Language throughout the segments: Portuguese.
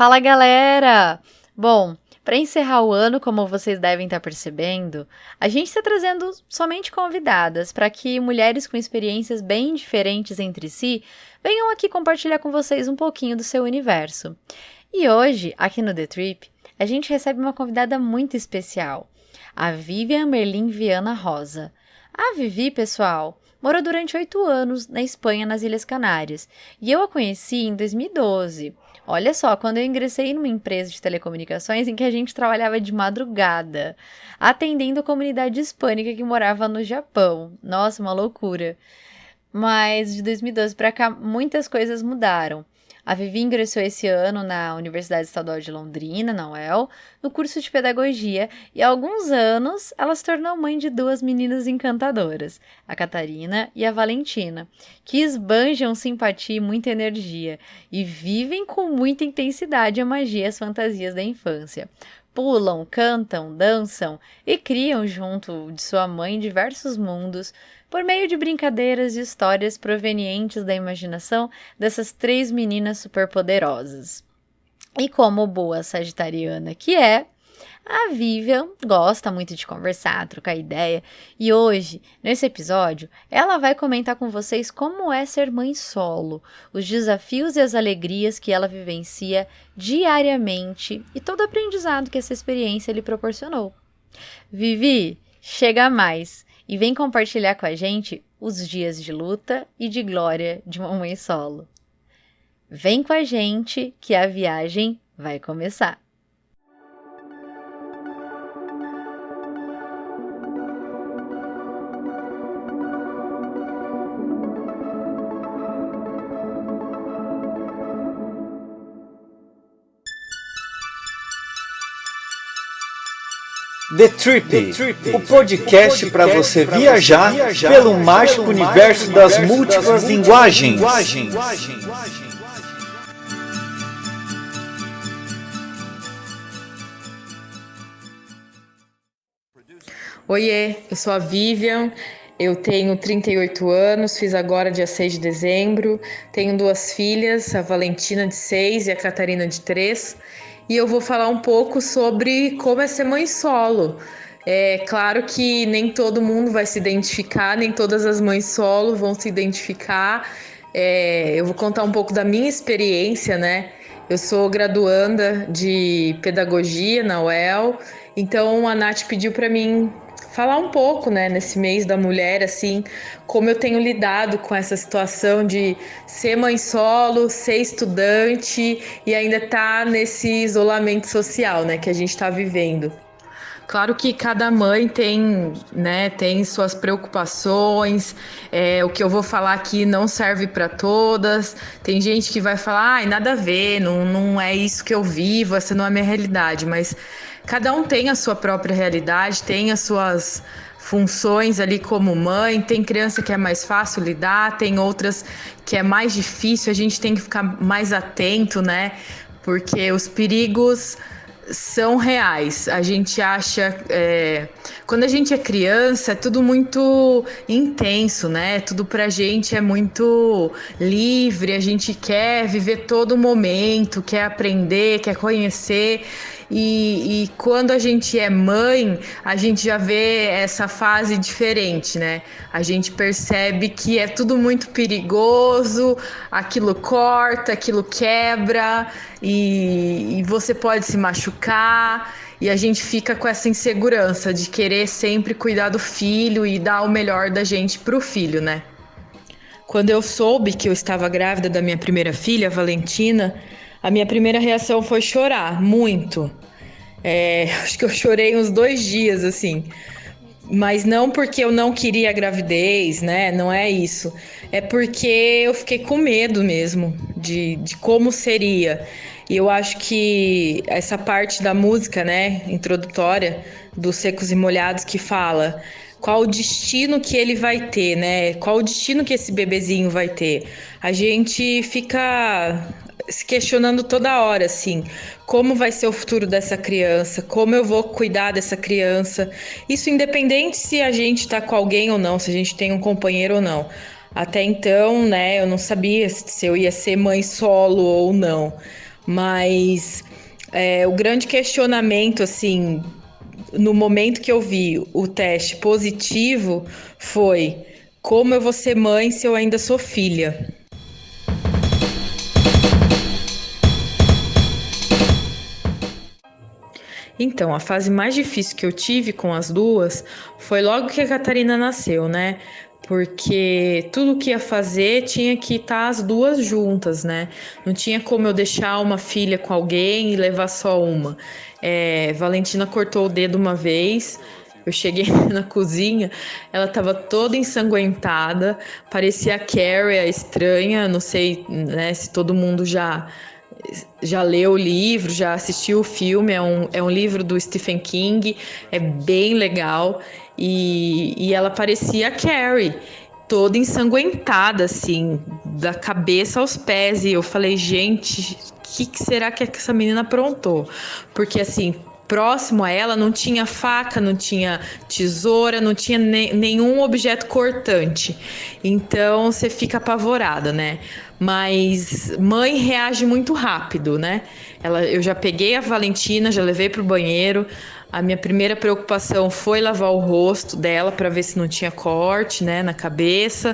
Fala, galera! Bom, para encerrar o ano, como vocês devem estar percebendo, a gente está trazendo somente convidadas para que mulheres com experiências bem diferentes entre si venham aqui compartilhar com vocês um pouquinho do seu universo. E hoje, aqui no The Trip, a gente recebe uma convidada muito especial, a Vivian Merlin Viana Rosa. A Vivi, pessoal, morou durante 8 anos na Espanha, nas Ilhas Canárias, e eu a conheci em 2012. Olha só, quando eu ingressei numa empresa de telecomunicações em que a gente trabalhava de madrugada, atendendo a comunidade hispânica que morava no Japão. Nossa, uma loucura. Mas de 2012 para cá, muitas coisas mudaram. A Vivi ingressou esse ano na Universidade Estadual de Londrina, na UEL, no curso de pedagogia, e há alguns anos ela se tornou mãe de 2 meninas encantadoras, a Catarina e a Valentina, que esbanjam simpatia e muita energia, e vivem com muita intensidade a magia e as fantasias da infância. Pulam, cantam, dançam e criam junto de sua mãe diversos mundos, por meio de brincadeiras e histórias provenientes da imaginação dessas 3 meninas superpoderosas. E como boa sagitariana que é, a Vivian gosta muito de conversar, trocar ideia, e hoje, nesse episódio, ela vai comentar com vocês como é ser mãe solo, os desafios e as alegrias que ela vivencia diariamente e todo o aprendizado que essa experiência lhe proporcionou. Vivi, chega mais! E vem compartilhar com a gente os dias de luta e de glória de uma mãe solo. Vem com a gente que a viagem vai começar. The Trip, o podcast para você viajar pelo mágico universo das múltiplas linguagens. Oiê, eu sou a Vivian, eu tenho 38 anos, fiz agora dia 6 de dezembro, tenho 2 filhas, a Valentina de 6 e a Catarina de 3. E eu vou falar um pouco sobre como é ser mãe solo. É claro que nem todo mundo vai se identificar, nem todas as mães solo vão se identificar. Eu vou contar um pouco da minha experiência, né? Eu sou graduanda de pedagogia na UEL, então a Nath pediu para mim falar um pouco, né, nesse mês da mulher, assim, como eu tenho lidado com essa situação de ser mãe solo, ser estudante e ainda tá nesse isolamento social, né, que a gente tá vivendo. Claro que cada mãe tem, né, tem suas preocupações, o que eu vou falar aqui não serve para todas. Tem gente que vai falar, ai, nada a ver, não é isso que eu vivo, essa não é a minha realidade, mas cada um tem a sua própria realidade, tem as suas funções ali como mãe, tem criança que é mais fácil lidar, tem outras que é mais difícil, a gente tem que ficar mais atento, né? Porque os perigos são reais. A gente acha, quando a gente é criança, é tudo muito intenso, né? Tudo pra gente é muito livre, a gente quer viver todo momento, quer aprender, quer conhecer. E quando a gente é mãe, a gente já vê essa fase diferente, né? A gente percebe que é tudo muito perigoso, aquilo corta, aquilo quebra e você pode se machucar. E a gente fica com essa insegurança de querer sempre cuidar do filho e dar o melhor da gente pro filho, né? Quando eu soube que eu estava grávida da minha primeira filha, a Valentina, a minha primeira reação foi chorar, muito. Acho que eu chorei uns 2 dias, assim. Mas não porque eu não queria a gravidez, né? Não é isso. É porque eu fiquei com medo mesmo de como seria. E eu acho que essa parte da música, né, introdutória, dos Secos e Molhados, que fala qual o destino que ele vai ter, né? Qual o destino que esse bebezinho vai ter. A gente fica se questionando toda hora, assim, como vai ser o futuro dessa criança, como eu vou cuidar dessa criança. Isso independente se a gente tá com alguém ou não, se a gente tem um companheiro ou não. Até então, né, eu não sabia se eu ia ser mãe solo ou não. Mas o grande questionamento, assim, no momento que eu vi o teste positivo, foi: como eu vou ser mãe se eu ainda sou filha? Então, a fase mais difícil que eu tive com as duas foi logo que a Catarina nasceu, né? Porque tudo que ia fazer tinha que estar as duas juntas, né? Não tinha como eu deixar uma filha com alguém e levar só uma. Valentina cortou o dedo uma vez. Eu cheguei na cozinha, ela estava toda ensanguentada, parecia a Carrie, a estranha. Não sei, né, se todo mundo já leu o livro, já assistiu o filme. É um livro do Stephen King, é bem legal. E ela parecia a Carrie, toda ensanguentada, assim, da cabeça aos pés. E eu falei, gente, o que será que essa menina aprontou? Porque, assim, próximo a ela não tinha faca, não tinha tesoura, não tinha nenhum objeto cortante. Então você fica apavorada, né? Mas mãe reage muito rápido, né? Eu já peguei a Valentina, já levei pro banheiro. A minha primeira preocupação foi lavar o rosto dela para ver se não tinha corte, né, na cabeça,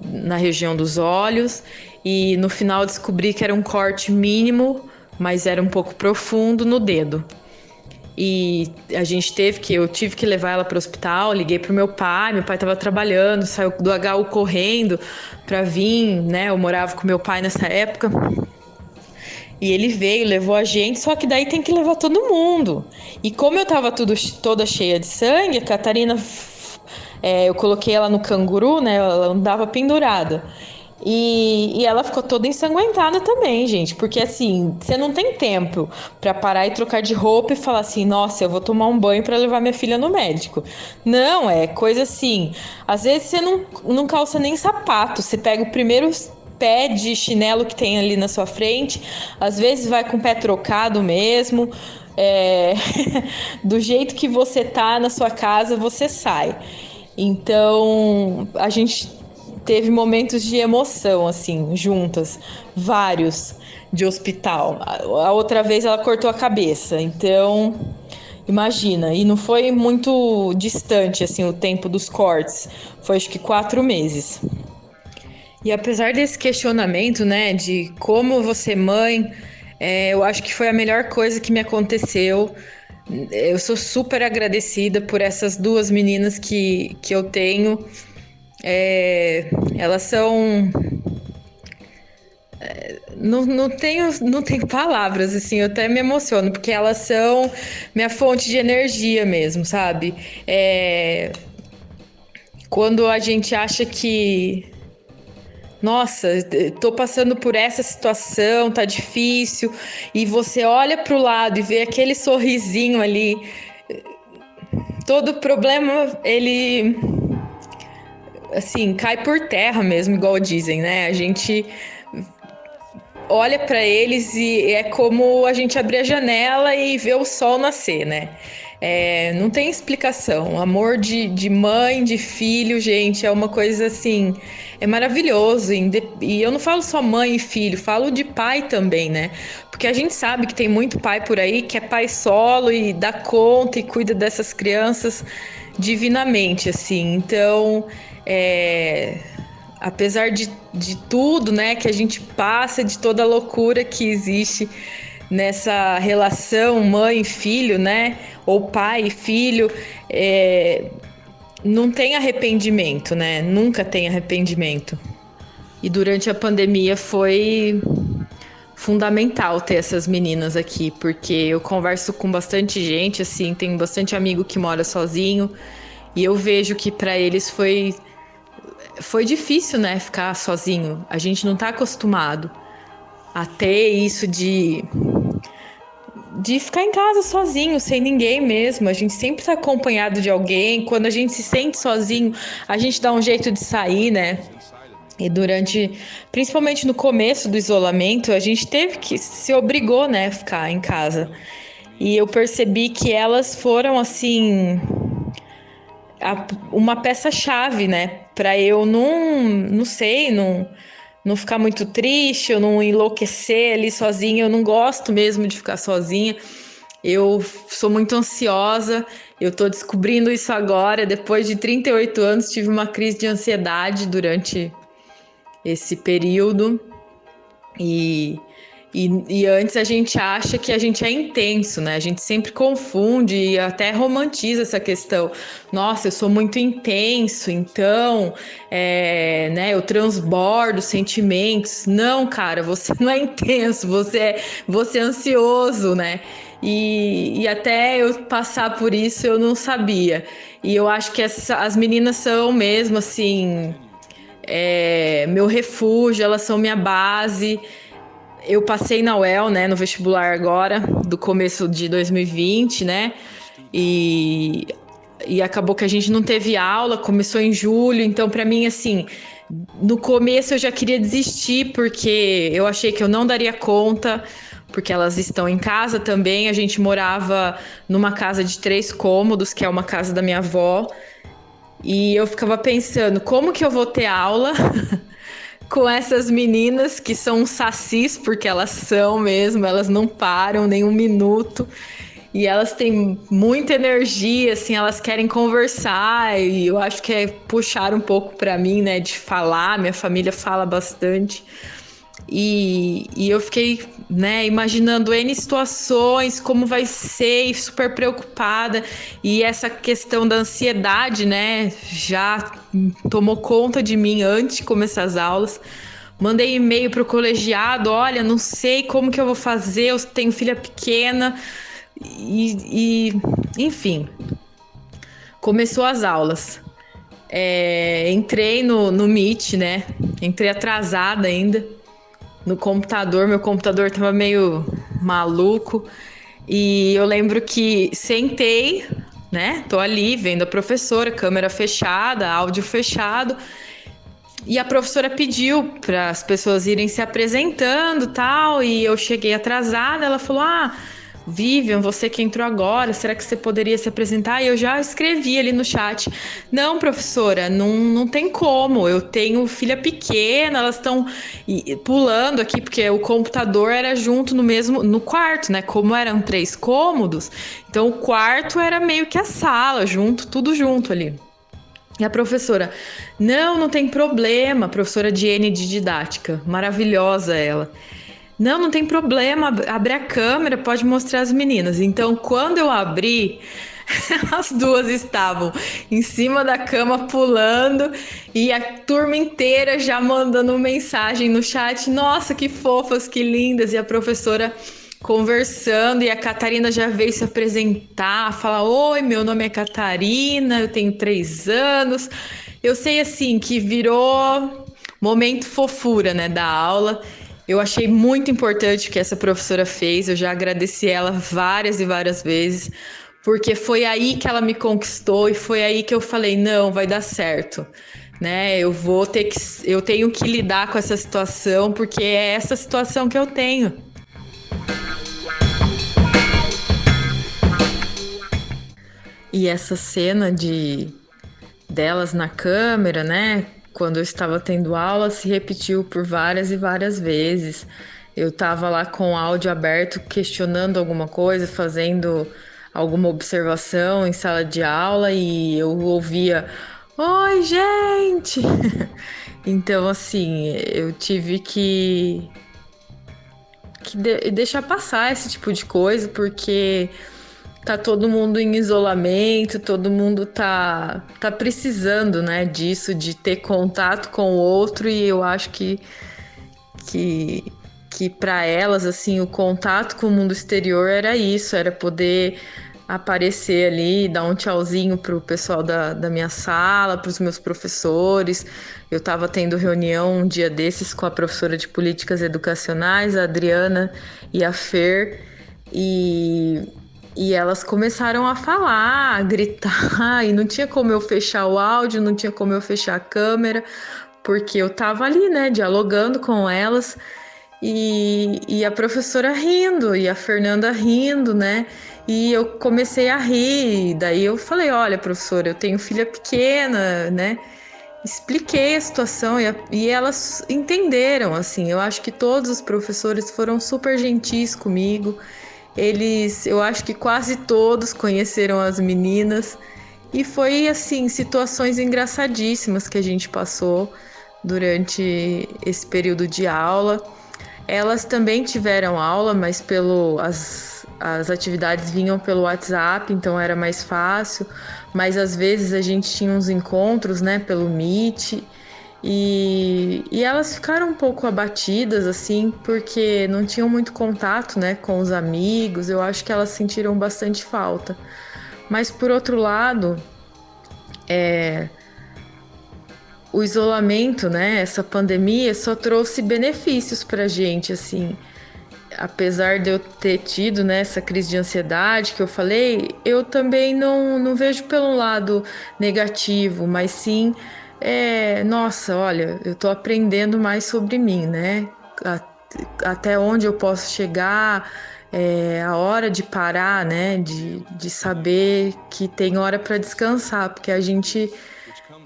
na região dos olhos. E no final descobri que era um corte mínimo, mas era um pouco profundo no dedo. E eu tive que levar ela para o hospital. Liguei pro meu pai estava trabalhando, saiu do HU correndo para vir, né? Eu morava com meu pai nessa época. E ele veio, levou a gente, só que daí tem que levar todo mundo. E como eu tava toda cheia de sangue, a Catarina, eu coloquei ela no canguru, né? Ela andava pendurada. E ela ficou toda ensanguentada também, gente. Porque assim, você não tem tempo pra parar e trocar de roupa e falar assim: nossa, eu vou tomar um banho pra levar minha filha no médico. Não, é coisa assim. Às vezes você não calça nem sapato. Você pega o primeiro pé de chinelo que tem ali na sua frente. Às vezes vai com o pé trocado mesmo. Do jeito que você tá na sua casa, você sai. Então, a gente teve momentos de emoção, assim, juntas, vários de hospital. A outra vez ela cortou a cabeça, então imagina. E não foi muito distante, assim, o tempo dos cortes, foi acho que 4 meses. E apesar desse questionamento, né, de como você mãe, eu acho que foi a melhor coisa que me aconteceu. Eu sou super agradecida por essas duas meninas que eu tenho. Elas são. Não tenho palavras, assim, eu até me emociono, porque elas são minha fonte de energia mesmo, sabe? Quando a gente acha que, nossa, tô passando por essa situação, tá difícil, e você olha pro lado e vê aquele sorrisinho ali, todo problema, ele, assim, cai por terra mesmo, igual dizem, né? A gente olha para eles e é como a gente abrir a janela e ver o sol nascer, né? Não tem explicação. Amor de mãe, de filho, gente, é uma coisa assim, é maravilhoso. E eu não falo só mãe e filho, falo de pai também, né? Porque a gente sabe que tem muito pai por aí que é pai solo e dá conta e cuida dessas crianças divinamente, assim. Então, apesar de tudo, né, que a gente passa, de toda a loucura que existe nessa relação mãe e filho, né, ou pai e filho, não tem arrependimento, né, nunca tem arrependimento. E durante a pandemia foi fundamental ter essas meninas aqui, porque eu converso com bastante gente, assim, tenho bastante amigo que mora sozinho, e eu vejo que para eles foi difícil, né, ficar sozinho. A gente não tá acostumado a ter isso de ficar em casa sozinho, sem ninguém mesmo. A gente sempre tá acompanhado de alguém. Quando a gente se sente sozinho, a gente dá um jeito de sair, né? E principalmente no começo do isolamento, a gente se obrigou, né, a ficar em casa. E eu percebi que elas foram, assim, uma peça-chave, né? Para eu não sei, não não ficar muito triste, eu não enlouquecer ali sozinha. Eu não gosto mesmo de ficar sozinha. Eu sou muito ansiosa. Eu tô descobrindo isso agora. Depois de 38 anos, tive uma crise de ansiedade durante esse período. E antes a gente acha que a gente é intenso, né? A gente sempre confunde e até romantiza essa questão. Nossa, eu sou muito intenso, então, né? Eu transbordo sentimentos. Não, cara, você não é intenso, você é ansioso, né? E até eu passar por isso eu não sabia. E eu acho que as meninas são mesmo assim, meu refúgio, elas são minha base. Eu passei na UEL, né, no vestibular agora, do começo de 2020, né? E, e acabou que a gente não teve aula, começou em julho, então para mim assim, no começo eu já queria desistir porque eu achei que eu não daria conta, porque elas estão em casa também. A gente morava numa casa de 3 cômodos, que é uma casa da minha avó, e eu ficava pensando, como que eu vou ter aula com essas meninas que são sacis, porque elas são mesmo, elas não param nem um minuto. E elas têm muita energia, assim, elas querem conversar, e eu acho que é puxar um pouco para mim, né, de falar. Minha família fala bastante. E eu fiquei, né, imaginando N situações, como vai ser, e super preocupada. E essa questão da ansiedade, né, já tomou conta de mim antes de começar as aulas. Mandei e-mail pro colegiado, olha, não sei como que eu vou fazer, eu tenho filha pequena. Enfim, começou as aulas. Entrei no Meet, né, entrei atrasada ainda no computador. Meu computador tava meio maluco. E eu lembro que sentei, né? Tô ali vendo a professora, câmera fechada, áudio fechado. E a professora pediu para as pessoas irem se apresentando, tal, e eu cheguei atrasada. Ela falou: "Ah, Vivian, você que entrou agora, será que você poderia se apresentar?" E eu já escrevi ali no chat: "Não, professora, não tem como. Eu tenho filha pequena, elas estão pulando aqui, porque o computador era junto no quarto, né? Como eram 3 cômodos, então o quarto era meio que a sala, junto, tudo junto ali." E a professora: não tem problema. Professora Diene de didática, maravilhosa ela. Não tem problema, abre a câmera, pode mostrar as meninas. Então, quando eu abri, as duas estavam em cima da cama pulando, e a turma inteira já mandando mensagem no chat: nossa, que fofas, que lindas. E a professora conversando, e a Catarina já veio se apresentar, falar: oi, meu nome é Catarina, eu tenho 3 anos. Eu sei assim que virou momento fofura, né, da aula. Eu achei muito importante o que essa professora fez. Eu já agradeci ela várias e várias vezes, porque foi aí que ela me conquistou, e foi aí que eu falei: não, vai dar certo, né? Eu tenho que lidar com essa situação, porque é essa situação que eu tenho. E essa cena delas na câmera, né? Quando eu estava tendo aula, se repetiu por várias e várias vezes. Eu estava lá com o áudio aberto, questionando alguma coisa, fazendo alguma observação em sala de aula, e eu ouvia: oi, gente! Então, assim, eu tive que deixar passar esse tipo de coisa, porque tá todo mundo em isolamento, todo mundo tá precisando, né, disso, de ter contato com o outro. E eu acho que, que para elas, assim, o contato com o mundo exterior era isso, era poder aparecer ali, dar um tchauzinho pro pessoal da minha sala, pros meus professores. Eu estava tendo reunião um dia desses com a professora de políticas educacionais, a Adriana e a Fer, e elas começaram a falar, a gritar, e não tinha como eu fechar o áudio, não tinha como eu fechar a câmera, porque eu tava ali, né, dialogando com elas, e a professora rindo, e a Fernanda rindo, né, e eu comecei a rir. Daí eu falei: olha, professora, eu tenho filha pequena, né, expliquei a situação e elas entenderam, assim. Eu acho que todos os professores foram super gentis comigo. Eu acho que quase todos conheceram as meninas. E foi, assim, situações engraçadíssimas que a gente passou durante esse período de aula. Elas também tiveram aula, mas as atividades vinham pelo WhatsApp, então era mais fácil. Mas às vezes a gente tinha uns encontros, né, pelo Meet. E elas ficaram um pouco abatidas, assim, porque não tinham muito contato, né, com os amigos. Eu acho que elas sentiram bastante falta. Mas por outro lado, o isolamento, né, essa pandemia só trouxe benefícios pra gente, assim. Apesar de eu ter tido, né, essa crise de ansiedade que eu falei, eu também não vejo pelo lado negativo, mas sim, nossa, olha, eu tô aprendendo mais sobre mim, né? Até onde eu posso chegar, a hora de parar, né? De saber que tem hora para descansar, porque a gente,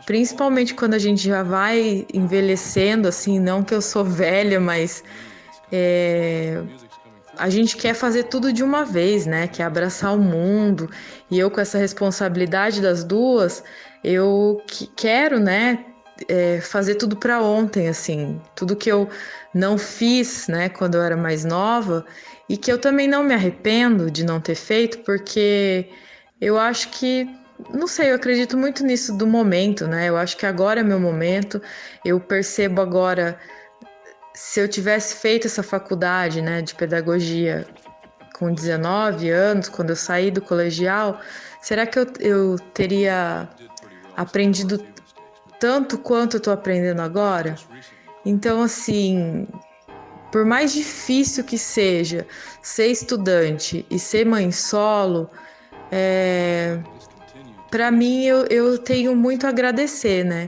principalmente quando a gente já vai envelhecendo, assim, não que eu sou velha, mas a gente quer fazer tudo de uma vez, né? Quer abraçar o mundo. E eu, com essa responsabilidade das duas, eu quero, né? Fazer tudo para ontem, assim. Tudo que eu não fiz, né? Quando eu era mais nova. E que eu também não me arrependo de não ter feito, porque eu acho que. Não sei, eu acredito muito nisso do momento, né? Eu acho que agora é meu momento. Eu percebo agora, se eu tivesse feito essa faculdade, né, de pedagogia com 19 anos, quando eu saí do colegial, será que eu teria aprendido tanto quanto eu estou aprendendo agora? Então, assim, por mais difícil que seja ser estudante e ser mãe solo, para mim eu tenho muito a agradecer, né?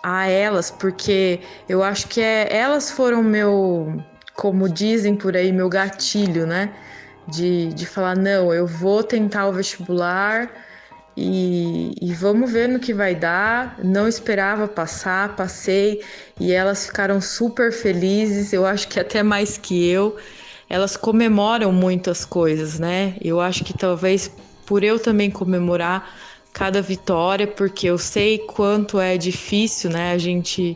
A elas, porque eu acho que elas foram meu, como dizem por aí, meu gatilho, né? De falar, não, eu vou tentar o vestibular e vamos ver no que vai dar. Não esperava passar, passei e elas ficaram super felizes, eu acho que até mais que eu. Elas comemoram muitas coisas, né? Eu acho que talvez por eu também comemorar cada vitória, porque eu sei quanto é difícil, né, a gente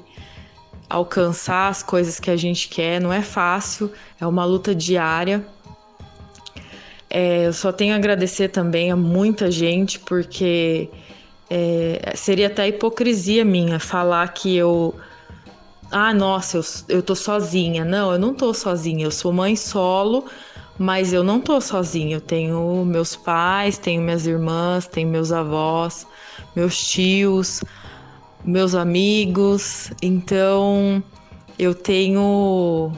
alcançar as coisas que a gente quer, não é fácil, é uma luta diária. Eu só tenho a agradecer também a muita gente, porque seria até hipocrisia minha falar que nossa, eu tô sozinha. Não, eu não tô sozinha, eu sou mãe solo, mas eu não tô sozinha. Eu tenho meus pais, tenho minhas irmãs, tenho meus avós, meus tios, meus amigos. Então, eu tenho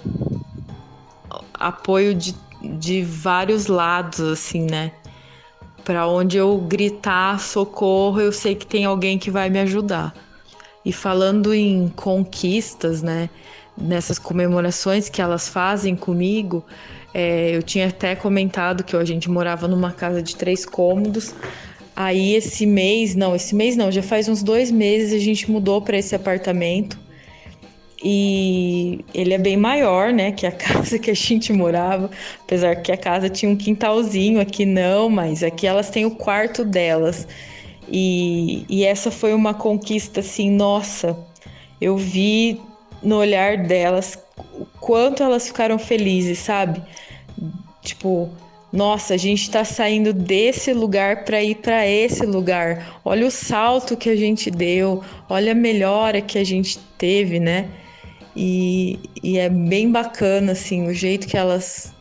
apoio de vários lados, assim, né? Para onde eu gritar socorro, eu sei que tem alguém que vai me ajudar. E falando em conquistas, né? Nessas comemorações que elas fazem comigo, eu tinha até comentado que a gente morava numa casa de 3 cômodos. Aí esse mês não, já faz uns 2 meses a gente mudou para esse apartamento. E ele é bem maior, né, que a casa que a gente morava, apesar que a casa tinha um quintalzinho, aqui não, mas aqui elas têm o quarto delas. E essa foi uma conquista, assim, nossa, eu vi no olhar delas o quanto elas ficaram felizes, sabe? Tipo, nossa, a gente tá saindo desse lugar para ir para esse lugar. Olha o salto que a gente deu, olha a melhora que a gente teve, né? E é bem bacana, assim, o jeito que elas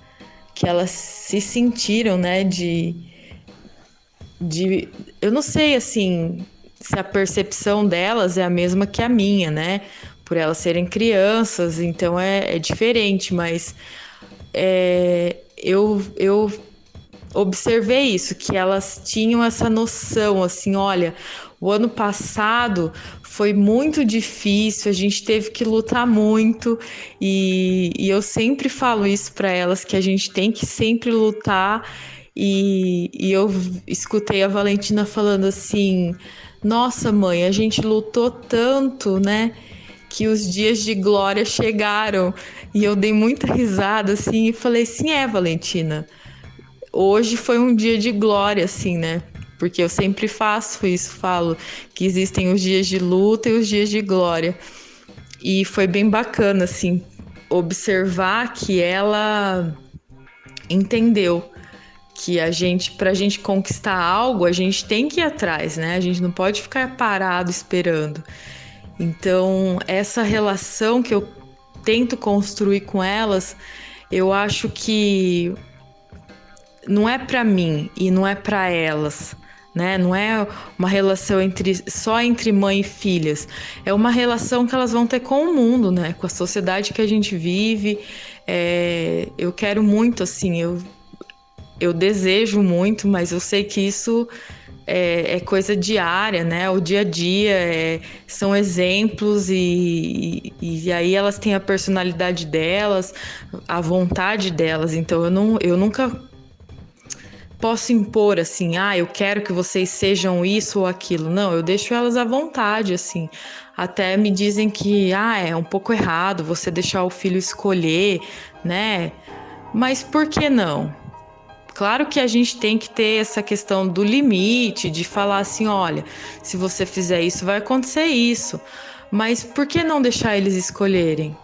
se sentiram, né? Eu não sei, assim, se a percepção delas é a mesma que a minha, né? Por elas serem crianças, então é diferente, mas eu observei isso, que elas tinham essa noção, assim, olha, o ano passado foi muito difícil, a gente teve que lutar muito e eu sempre falo isso para elas, que a gente tem que sempre lutar E eu escutei a Valentina falando assim: nossa, mãe, a gente lutou tanto, né? Que os dias de glória chegaram. E eu dei muita risada assim e falei: sim, Valentina. Hoje foi um dia de glória, assim, né? Porque eu sempre faço isso, falo que existem os dias de luta e os dias de glória. E foi bem bacana, assim, observar que ela entendeu que pra gente conquistar algo, a gente tem que ir atrás, né? A gente não pode ficar parado esperando. Então, essa relação que eu tento construir com elas, eu acho que não é para mim e não é para elas, né? Não é uma relação só entre mãe e filhas. É uma relação que elas vão ter com o mundo, né? Com a sociedade que a gente vive. Eu quero muito, assim, eu desejo muito, mas eu sei que isso é coisa diária, né? O dia a dia são exemplos e aí elas têm a personalidade delas, a vontade delas. Então eu nunca posso impor assim, eu quero que vocês sejam isso ou aquilo. Não, eu deixo elas à vontade, assim. Até me dizem que, é um pouco errado você deixar o filho escolher, né? Mas por que não? Claro que a gente tem que ter essa questão do limite, de falar assim, olha, se você fizer isso, vai acontecer isso. Mas por que não deixar eles escolherem?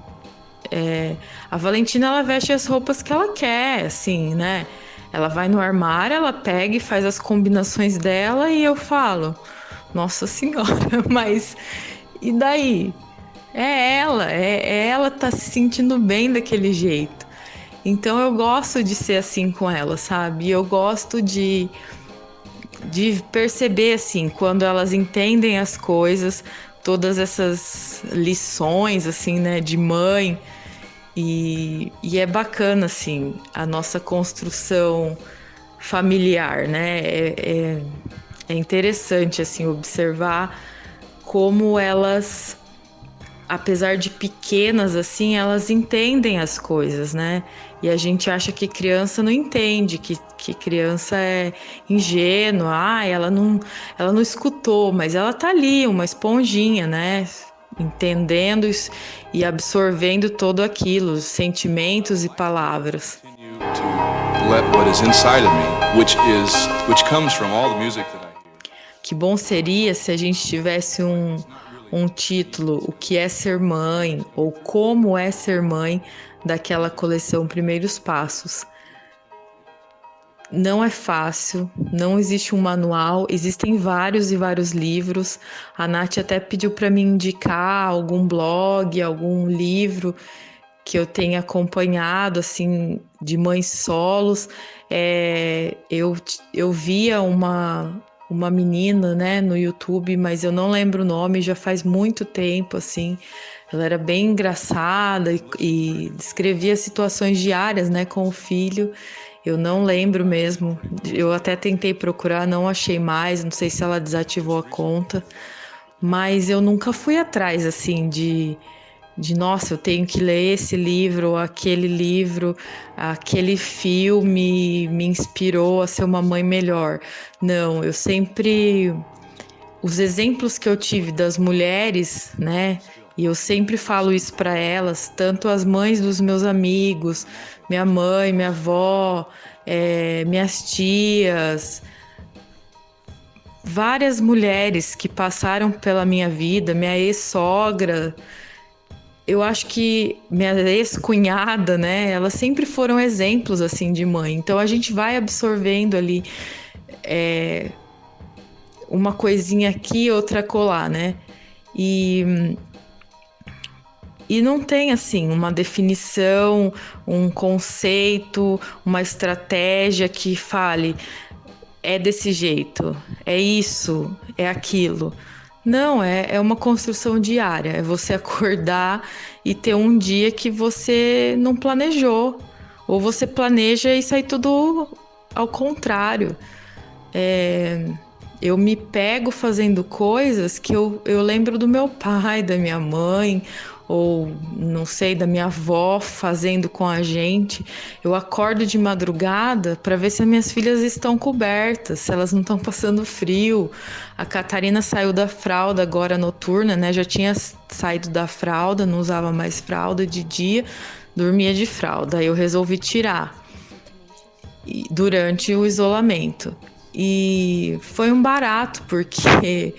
A Valentina, ela veste as roupas que ela quer, assim, né? Ela vai no armário, ela pega e faz as combinações dela e eu falo, nossa senhora, mas e daí? É ela tá se sentindo bem daquele jeito. Então eu gosto de ser assim com ela, sabe? Eu gosto de perceber, assim, quando elas entendem as coisas, todas essas lições, assim, né, de mãe. E é bacana, assim, a nossa construção familiar, né? É interessante, assim, observar como elas, apesar de pequenas, assim, elas entendem as coisas, né? E a gente acha que criança não entende, que criança é ingênua, ela não escutou, mas ela tá ali, uma esponjinha, né? Entendendo e absorvendo todo aquilo, sentimentos e palavras. Que bom seria se a gente tivesse um título, O que é ser mãe, ou Como é ser mãe, daquela coleção Primeiros Passos. Não é fácil, não existe um manual, existem vários e vários livros. A Nath até pediu para me indicar algum blog, algum livro que eu tenha acompanhado, assim, de mães solos. Eu via uma menina, né, no YouTube, mas eu não lembro o nome, já faz muito tempo, assim. Ela era bem engraçada e descrevia situações diárias, né, com o filho. Eu não lembro mesmo. Eu até tentei procurar, não achei mais. Não sei se ela desativou a conta. Mas eu nunca fui atrás, assim, nossa, eu tenho que ler esse livro, aquele filme me inspirou a ser uma mãe melhor. Não, eu sempre... Os exemplos que eu tive das mulheres, né? E eu sempre falo isso para elas, tanto as mães dos meus amigos, minha mãe, minha avó, minhas tias, várias mulheres que passaram pela minha vida, minha ex-sogra, eu acho que minha ex-cunhada, né? Elas sempre foram exemplos, assim, de mãe. Então a gente vai absorvendo ali uma coisinha aqui, outra colar, né? E não tem, assim, uma definição, um conceito, uma estratégia que fale é desse jeito, é isso, é aquilo. Não, é uma construção diária. É você acordar e ter um dia que você não planejou. Ou você planeja e sai tudo ao contrário. Eu me pego fazendo coisas que eu lembro do meu pai, da minha mãe, ou não sei, da minha avó fazendo com a gente. Eu acordo de madrugada para ver se as minhas filhas estão cobertas, se elas não estão passando frio. A Catarina saiu da fralda agora noturna, né? Já tinha saído da fralda, não usava mais fralda de dia, dormia de fralda. Aí eu resolvi tirar durante o isolamento. E foi um barato, porque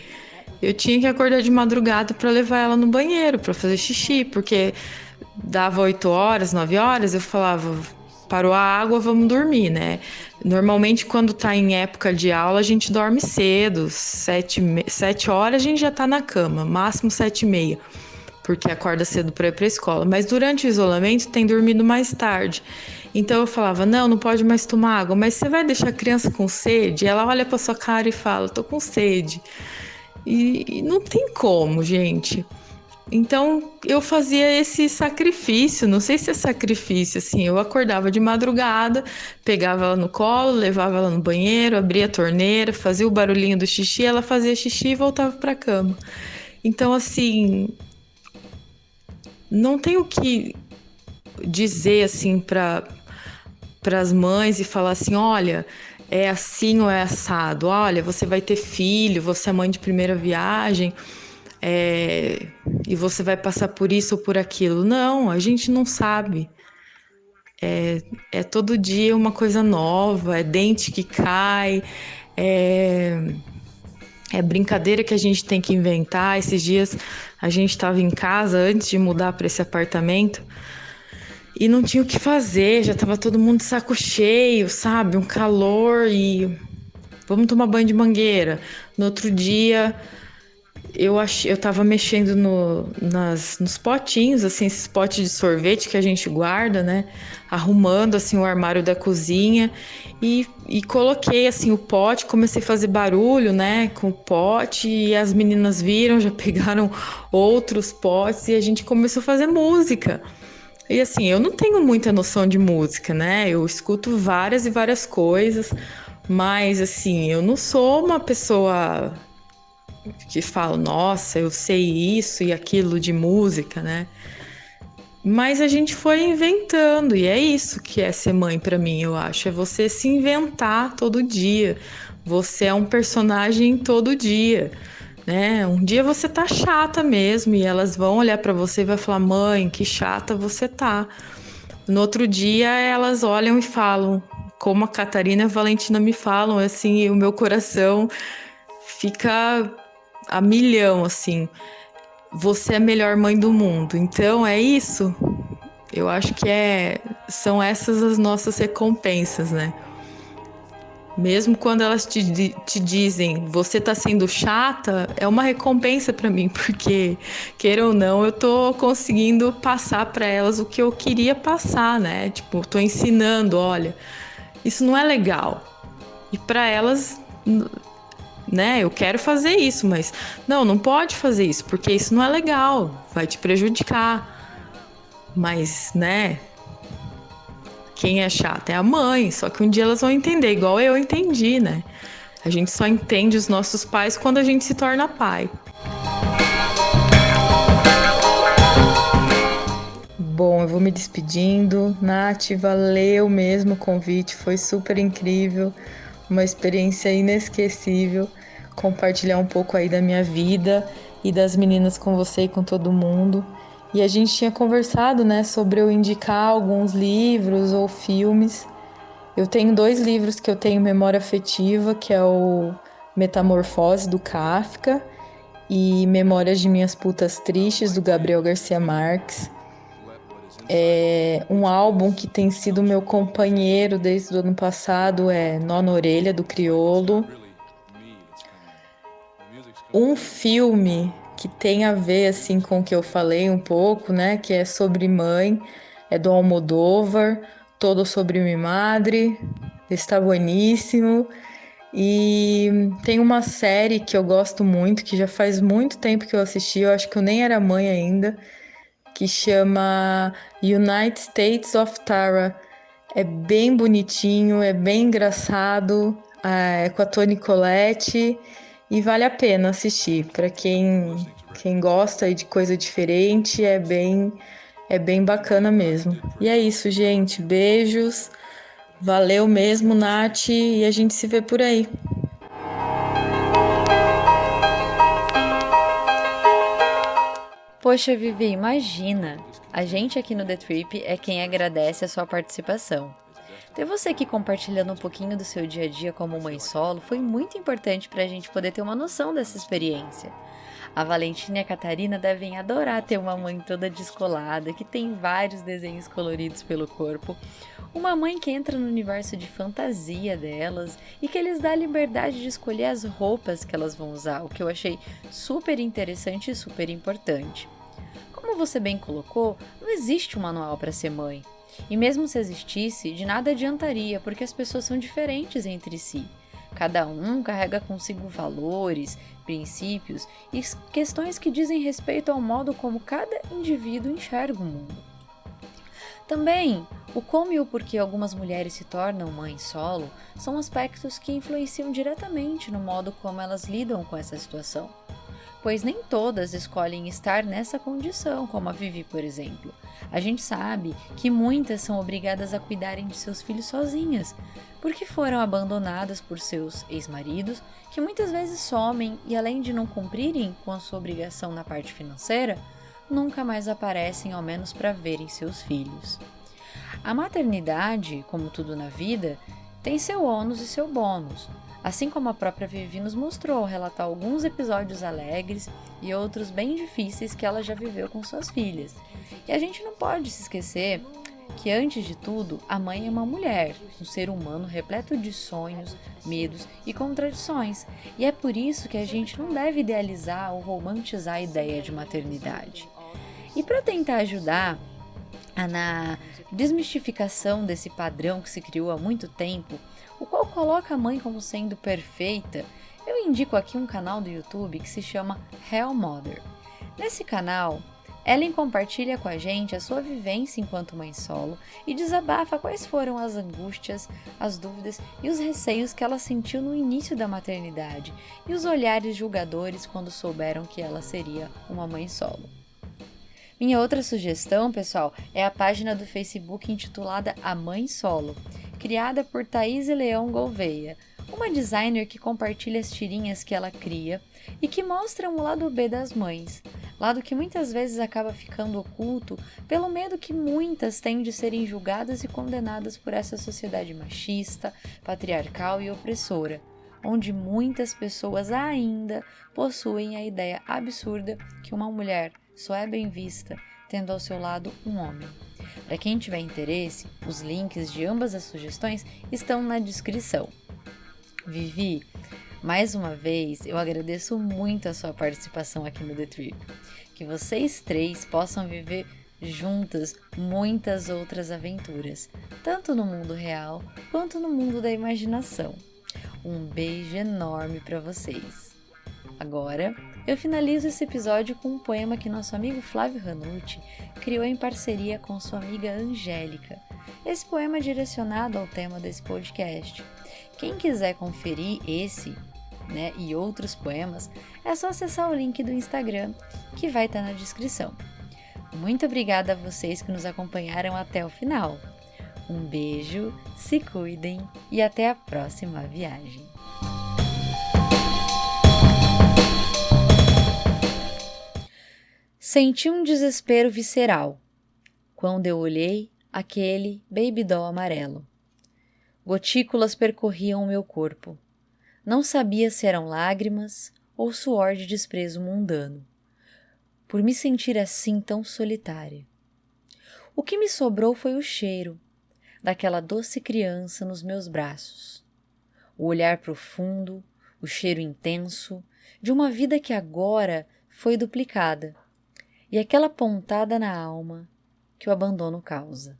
eu tinha que acordar de madrugada para levar ela no banheiro, para fazer xixi, porque dava 8 horas, 9 horas, eu falava, parou a água, vamos dormir, né? Normalmente, quando tá em época de aula, a gente dorme cedo, 7 horas a gente já tá na cama, máximo 7h30, porque acorda cedo para ir para a escola. Mas durante o isolamento, tem dormido mais tarde. Então eu falava, não pode mais tomar água, mas você vai deixar a criança com sede? Ela olha para sua cara e fala, tô com sede. E não tem como, gente. Então eu fazia esse sacrifício, não sei se é sacrifício, assim, eu acordava de madrugada, pegava ela no colo, levava ela no banheiro, abria a torneira, fazia o barulhinho do xixi, ela fazia xixi e voltava para a cama. Então, assim, não tenho o que dizer assim para as mães e falar assim, olha, é assim ou é assado, olha, você vai ter filho, você é mãe de primeira viagem, e você vai passar por isso ou por aquilo. Não, a gente não sabe. É todo dia uma coisa nova, é dente que cai, é brincadeira que a gente tem que inventar. Esses dias a gente estava em casa antes de mudar para esse apartamento e não tinha o que fazer, já estava todo mundo de saco cheio, sabe? Um calor e vamos tomar banho de mangueira. No outro dia eu tava mexendo nos potinhos, assim, esses potes de sorvete que a gente guarda, né? Arrumando, assim, o armário da cozinha e coloquei, assim, o pote, comecei a fazer barulho, né? Com o pote e as meninas viram, já pegaram outros potes e a gente começou a fazer música. E assim, eu não tenho muita noção de música, né? Eu escuto várias e várias coisas, mas assim, eu não sou uma pessoa que fala, nossa, eu sei isso e aquilo de música, né? Mas a gente foi inventando, e é isso que é ser mãe pra mim, eu acho. É você se inventar todo dia. Você é um personagem todo dia, né? Um dia você tá chata mesmo e elas vão olhar pra você e vai falar: "Mãe, que chata você tá". No outro dia elas olham e falam, como a Catarina e a Valentina me falam, assim, e o meu coração fica a milhão, assim. Você é a melhor mãe do mundo. Então é isso. Eu acho que são essas as nossas recompensas, né? Mesmo quando elas te dizem, você tá sendo chata, é uma recompensa para mim, porque, queira ou não, eu tô conseguindo passar para elas o que eu queria passar, né? Tipo, tô ensinando, olha, isso não é legal. E para elas, né, eu quero fazer isso, mas não pode fazer isso, porque isso não é legal, vai te prejudicar. Mas, né, quem é chata é a mãe, só que um dia elas vão entender, igual eu entendi, né? A gente só entende os nossos pais quando a gente se torna pai. Bom, eu vou me despedindo. Nath, valeu mesmo o convite, foi super incrível, uma experiência inesquecível compartilhar um pouco aí da minha vida e das meninas com você e com todo mundo. E a gente tinha conversado, né, sobre eu indicar alguns livros ou filmes. Eu tenho 2 livros que eu tenho memória afetiva, que é o Metamorfose, do Kafka, e Memórias de Minhas Putas Tristes, do Gabriel Garcia Marques. É um álbum que tem sido meu companheiro desde o ano passado, é Nó na Orelha, do Criolo. Um filme que tem a ver assim com o que eu falei um pouco, né, que é sobre mãe, é do Almodóvar, Todo sobre mi madre, está bueníssimo. E tem uma série que eu gosto muito, que já faz muito tempo que eu assisti, eu acho que eu nem era mãe ainda, que chama United States of Tara. É bem bonitinho, é bem engraçado, é com a Toni Collette e vale a pena assistir. Para quem gosta de coisa diferente, é bem bacana mesmo. E é isso, gente. Beijos. Valeu mesmo, Nath, e a gente se vê por aí. Poxa, Vivi, imagina! A gente aqui no The Trip é quem agradece a sua participação. Ter você aqui compartilhando um pouquinho do seu dia a dia como mãe solo foi muito importante para a gente poder ter uma noção dessa experiência. A Valentina e a Catarina devem adorar ter uma mãe toda descolada, que tem vários desenhos coloridos pelo corpo, uma mãe que entra no universo de fantasia delas e que lhes dá a liberdade de escolher as roupas que elas vão usar, o que eu achei super interessante e super importante. Como você bem colocou, não existe um manual para ser mãe. E mesmo se existisse, de nada adiantaria, porque as pessoas são diferentes entre si. Cada um carrega consigo valores, princípios e questões que dizem respeito ao modo como cada indivíduo enxerga o mundo. Também, o como e o porquê algumas mulheres se tornam mães solo são aspectos que influenciam diretamente no modo como elas lidam com essa situação. Pois nem todas escolhem estar nessa condição, como a Vivi, por exemplo. A gente sabe que muitas são obrigadas a cuidarem de seus filhos sozinhas, porque foram abandonadas por seus ex-maridos, que muitas vezes somem e, além de não cumprirem com a sua obrigação na parte financeira, nunca mais aparecem, ao menos para verem seus filhos. A maternidade, como tudo na vida, tem seu ônus e seu bônus. Assim como a própria Vivi nos mostrou ao relatar alguns episódios alegres e outros bem difíceis que ela já viveu com suas filhas. E a gente não pode se esquecer que, antes de tudo, a mãe é uma mulher, um ser humano repleto de sonhos, medos e contradições. E é por isso que a gente não deve idealizar ou romantizar a ideia de maternidade. E para tentar ajudar na desmistificação desse padrão que se criou há muito tempo, o qual coloca a mãe como sendo perfeita, eu indico aqui um canal do YouTube que se chama Hell Mother. Nesse canal, Ellen compartilha com a gente a sua vivência enquanto mãe solo e desabafa quais foram as angústias, as dúvidas e os receios que ela sentiu no início da maternidade e os olhares julgadores quando souberam que ela seria uma mãe solo. Minha outra sugestão, pessoal, é a página do Facebook intitulada A Mãe Solo, criada por Thaís Leão Gouveia, uma designer que compartilha as tirinhas que ela cria e que mostram o lado B das mães, lado que muitas vezes acaba ficando oculto pelo medo que muitas têm de serem julgadas e condenadas por essa sociedade machista, patriarcal e opressora, onde muitas pessoas ainda possuem a ideia absurda que uma mulher só é bem vista tendo ao seu lado um homem. Para quem tiver interesse, os links de ambas as sugestões estão na descrição. Vivi, mais uma vez eu agradeço muito a sua participação aqui no The Trip. Que vocês três possam viver juntas muitas outras aventuras, tanto no mundo real quanto no mundo da imaginação. Um beijo enorme para vocês. Agora, eu finalizo esse episódio com um poema que nosso amigo Flávio Ranucci criou em parceria com sua amiga Angélica. Esse poema é direcionado ao tema desse podcast. Quem quiser conferir esse, e outros poemas, é só acessar o link do Instagram, que vai estar na descrição. Muito obrigada a vocês que nos acompanharam até o final. Um beijo, se cuidem e até a próxima viagem. Senti um desespero visceral quando eu olhei aquele baby doll amarelo. Gotículas percorriam o meu corpo. Não sabia se eram lágrimas ou suor de desprezo mundano, por me sentir assim tão solitária. O que me sobrou foi o cheiro daquela doce criança nos meus braços. O olhar profundo, o cheiro intenso de uma vida que agora foi duplicada. E aquela pontada na alma que o abandono causa.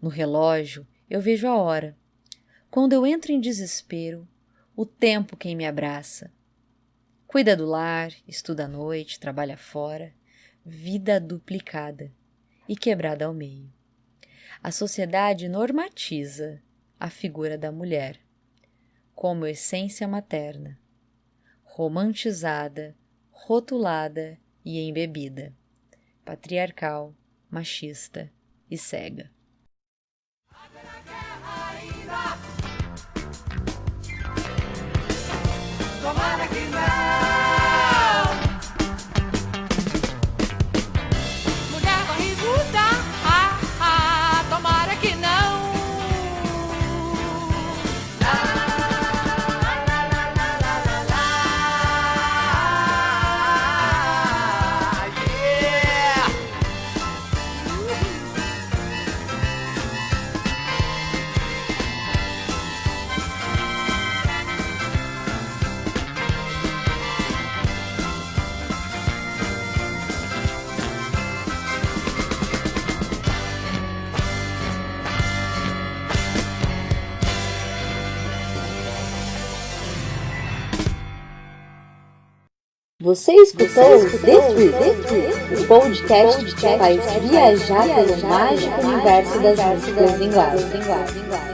No relógio, eu vejo a hora. Quando eu entro em desespero, o tempo quem me abraça. Cuida do lar, estuda à noite, trabalha fora. Vida duplicada e quebrada ao meio. A sociedade normatiza a figura da mulher como essência materna, romantizada, rotulada e embebida, patriarcal, machista e cega. Tomara que não. Mulher barriguda, tomara que não. La, la, la, la, la, la, la. Yeah. Você escutou Desfruit, o podcast que te faz viajar pelo mágico universo das músicas em inglês.